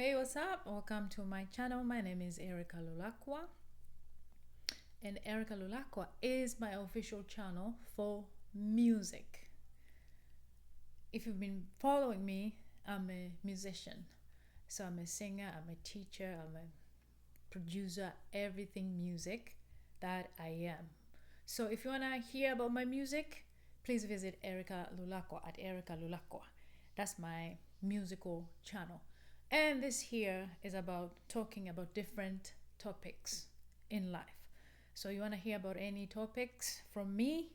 Hey, what's up? Welcome to my channel. My name is Erica Lulakwa, and Erica Lulakwa is my official channel for music. If you've been following me, I'm a musician. So I'm a singer, I'm a teacher, I'm a producer, everything music that I am. So if you want to hear about my music, please visit Erica Lulakwa at Erica Lulakwa. That's my musical channel. And this here is about talking about different topics in life. So you want to hear about any topics from me,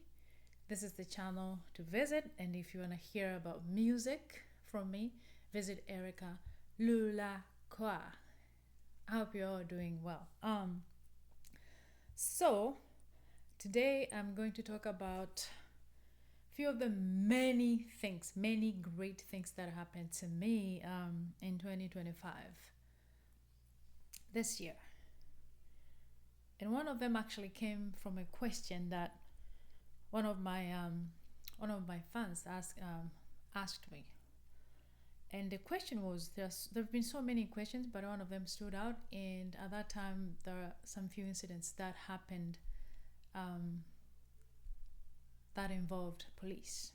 this is the channel to visit. And if you want to hear about music from me, visit Erica Lulakwa. I hope you're all doing well. So today I'm going to talk about a few of the many things, many great things that happened to me in 2025 this year. And one of them actually came from a question that one of my fans asked me. And the question was, there've been so many questions, but one of them stood out. And at that time, there are some few incidents that happened that involved police.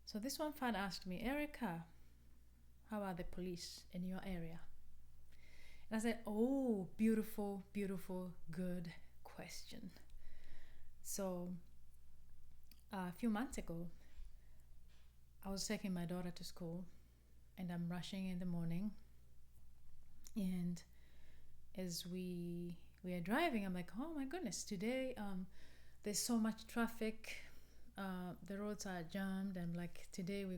So this one fan asked me, Erica, how are the police in your area? And I said, oh, beautiful, beautiful, good question. So a few months ago, I was taking my daughter to school, and I'm rushing in the morning. And as we are driving, I'm like, oh my goodness, today there's so much traffic. The roads are jammed. I'm like, today we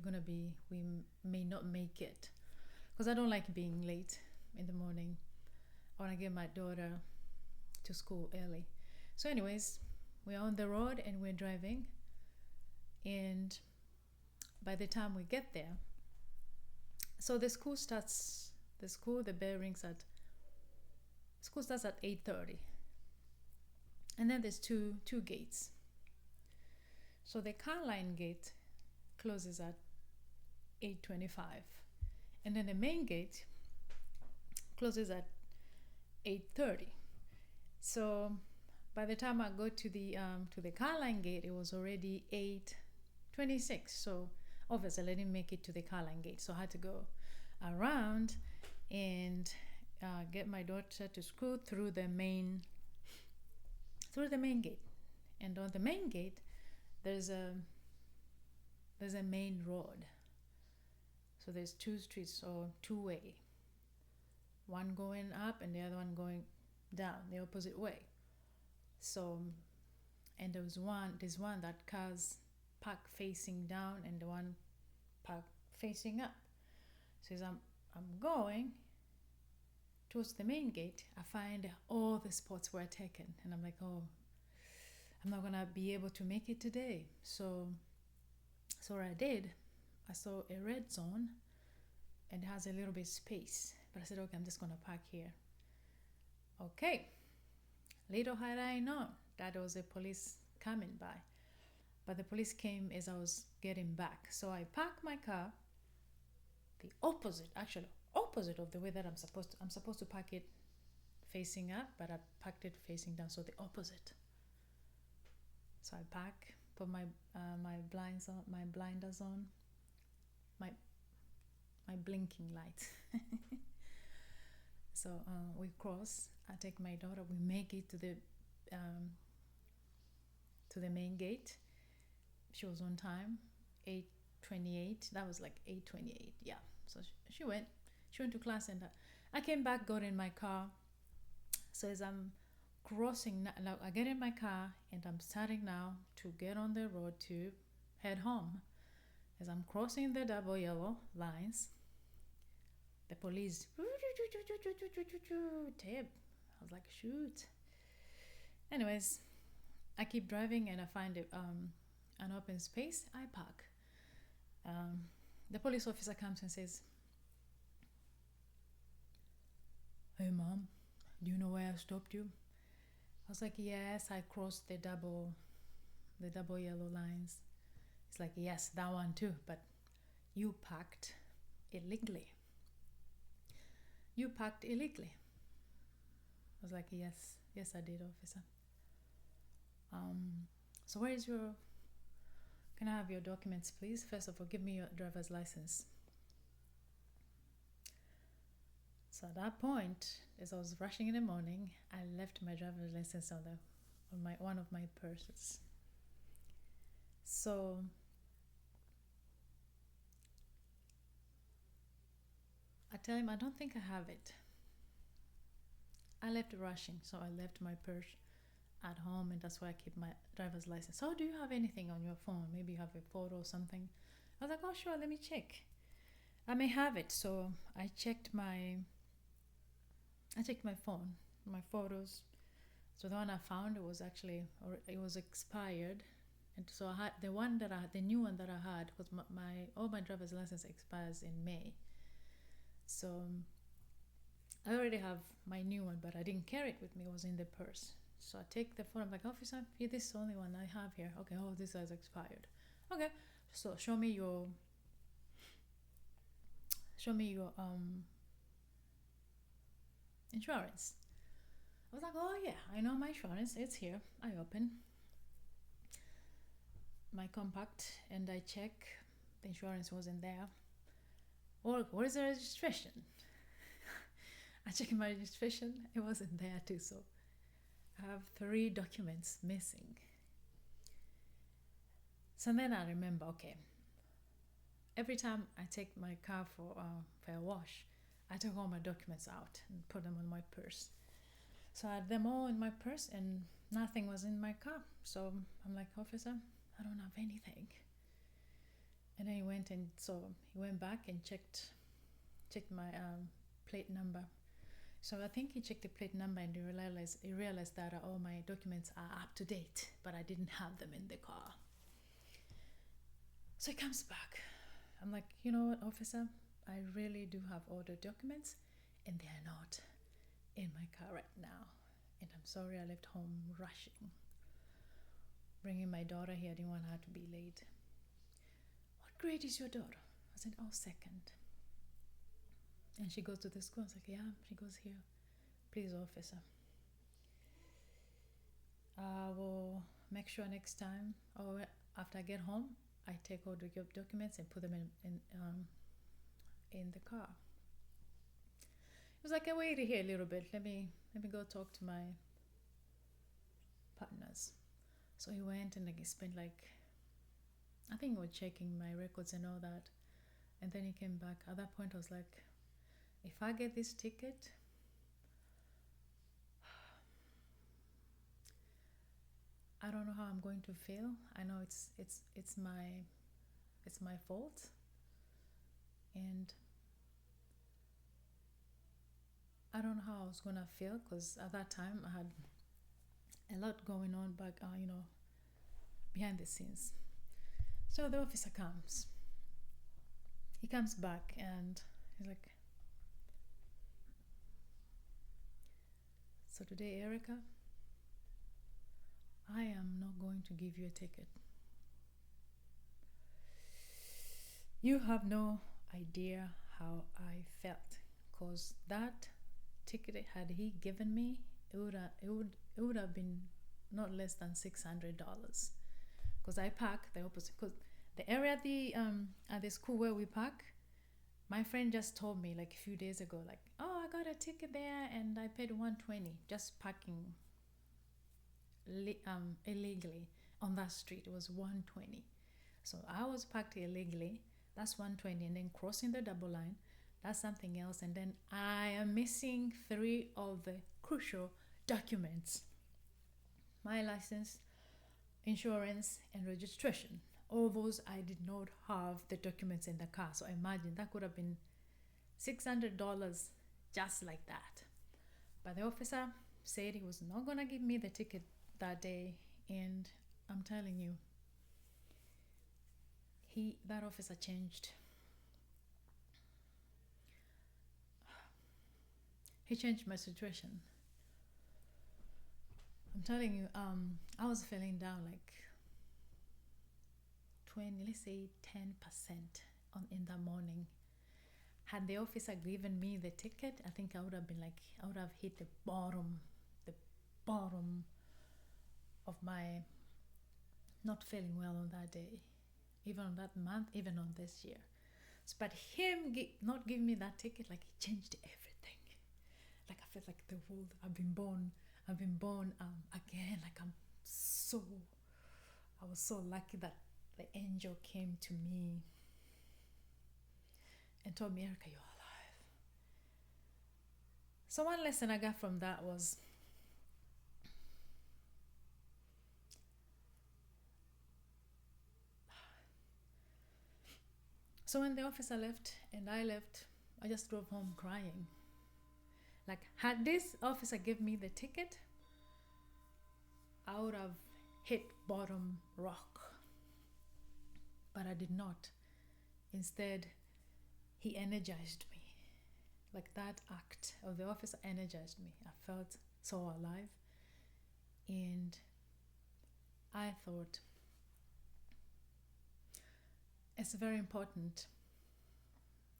may not make it, because I don't like being late in the morning. I want to get my daughter to school early. So anyways, we're on the road and we're driving, and by the time we get there, so the bell rings at, school starts at 8:30, and then there's two gates. So the car line gate closes at 8:25, and then the main gate closes at 8:30. So by the time I go to the car line gate, it was already 8:26. So obviously I didn't make it to the car line gate, so I had to go around and get my daughter to school through the main gate. And on the main gate, there's a main road. So there's two streets, or two-way, one going up and the other one going down the opposite way. So, and there's one that cars park facing down and the one park facing up. So as I'm going towards the main gate, I find all the spots were taken, and I'm like, oh, I'm not gonna be able to make it today. So what I did, I saw a red zone and it has a little bit space, but I said, okay, I'm just gonna park here. Okay, little had I known that there was a police coming by, but the police came as I was getting back. So I parked my car the opposite of the way that I'm supposed to park it facing up, but I parked it facing down, so the opposite. So I park, put my blinders on, my blinking light. So we cross. I take my daughter. We make it to the main gate. She was on time, 8:28. That was like 8:28. Yeah. So she went to class, and I came back, got in my car. So as I'm crossing, now I get in my car and I'm starting now to get on the road to head home. As I'm crossing the double yellow lines, the police tape. I was like, shoot. Anyways, I keep driving and I find an open space. I park. The police officer comes and says, hey mom, do you know why I stopped you? I was like, yes, I crossed the double yellow lines. It's like, yes, that one too, but you parked illegally. You parked illegally. I was like, yes, yes, I did, officer. So where is your, can I have your documents, please? First of all, give me your driver's license. So at that point, as I was rushing in the morning, I left my driver's license on my one of my purses. So I tell him I don't think I have it. I left rushing, so I left my purse at home, and that's why I keep my driver's license. So do you have anything on your phone? Maybe you have a photo or something. I was like, oh sure, let me check. I may have it. So I checked my phone, my photos. So the one I found, it was actually, or it was expired, and so I had the new one that I had, because all my driver's license expires in May. So I already have my new one, but I didn't carry it with me. It was in the purse. So I take the phone. I'm like, officer, this is the only one I have here. Okay, oh, this has expired. Okay, so show me your insurance. I was like, oh yeah, I know my insurance. It's here. I open my compact and I check. The insurance wasn't there. Or where's the registration? I checked my registration. It wasn't there too. So I have 3 documents missing. So then I remember, okay, every time I take my car for a wash, I took all my documents out and put them in my purse. So I had them all in my purse and nothing was in my car. So I'm like, officer, I don't have anything. And then he went back and checked my plate number. So I think he checked the plate number and he realized that all my documents are up to date, but I didn't have them in the car. So he comes back. I'm like, you know what, officer? I really do have all the documents and they are not in my car right now. And I'm sorry, I left home rushing. Bringing my daughter here, I didn't want her to be late. What grade is your daughter? I said, oh, 2nd. And she goes to the school. I was like, yeah, she goes here. Please, officer. I will make sure next time, or after I get home, I take all the documents and put them in the car. It was like, I waited here a little bit. Let me go talk to my partners. So he went and he spent I think he was checking my records and all that. And then he came back. At that point, I was like, if I get this ticket, I don't know how I'm going to feel. I know it's my fault, and I don't know how I was gonna feel, because at that time I had a lot going on back, behind the scenes. So the officer comes. He comes back and he's like, so today, Erica, I am not going to give you a ticket. You have no idea how I felt, because that ticket, had he given me, it would have been not less than $600, because I park the opposite, because the area at the school where we park, my friend just told me like a few days ago, like, oh, I got a ticket there and I paid $120 just parking illegally on that street. It was $120. So I was parked illegally. That's $120, and then crossing the double line, that's something else. And then I am missing 3 of the crucial documents: my license, insurance, and registration. All those, I did not have the documents in the car. So imagine, that could have been $600 just like that. But the officer said he was not gonna give me the ticket that day, and I'm telling you, that officer changed. He changed my situation. I'm telling you, I was feeling down like 20, let's say 10% in the morning. Had the officer given me the ticket, I think I would have been like, I would have hit the bottom of my not feeling well on that day, even on that month, even on this year. But him not giving me that ticket, like, it changed everything. Like, I felt like the world, I've been born again. Like, I was so lucky that the angel came to me and told me, Erica, you're alive. So one lesson I got from that was, so when the officer left and I left, I just drove home crying. Like, had this officer give me the ticket, I would have hit bottom rock. But I did not. Instead, he energized me. Like, that act of the officer energized me. I felt so alive. And I thought, it's very important.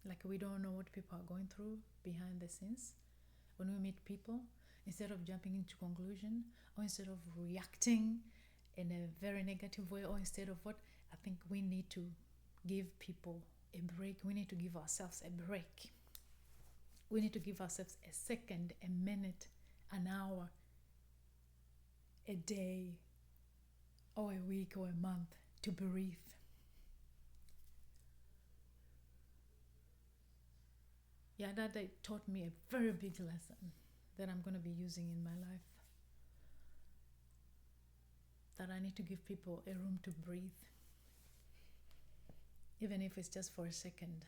Like, we don't know what people are going through behind the scenes. When we meet people, instead of jumping into conclusion, or instead of reacting in a very negative way, or instead of what, I think we need to give people a break. We need to give ourselves a break. We need to give ourselves a second, a minute, an hour, a day, or a week, or a month to breathe. Yeah, that day taught me a very big lesson that I'm going to be using in my life. That I need to give people a room to breathe. Even if it's just for a second,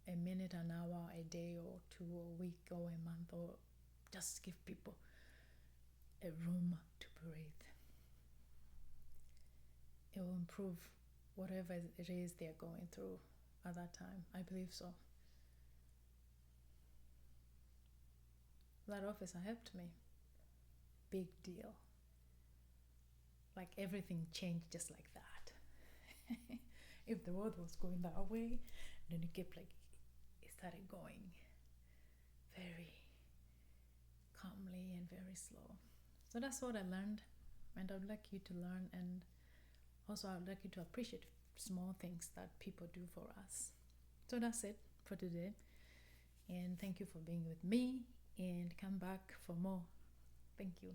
a minute, an hour, a day, or two, or a week, or a month, or just give people a room to breathe. It will improve whatever it is they're going through at that time. I believe so. That officer helped me. Big deal. Like, everything changed just like that. If the world was going that way, then it kept like, it started going very calmly and very slow. So that's what I learned, and I would like you to learn, and also I would like you to appreciate small things that people do for us. So that's it for today, and thank you for being with me, and come back for more. Thank you.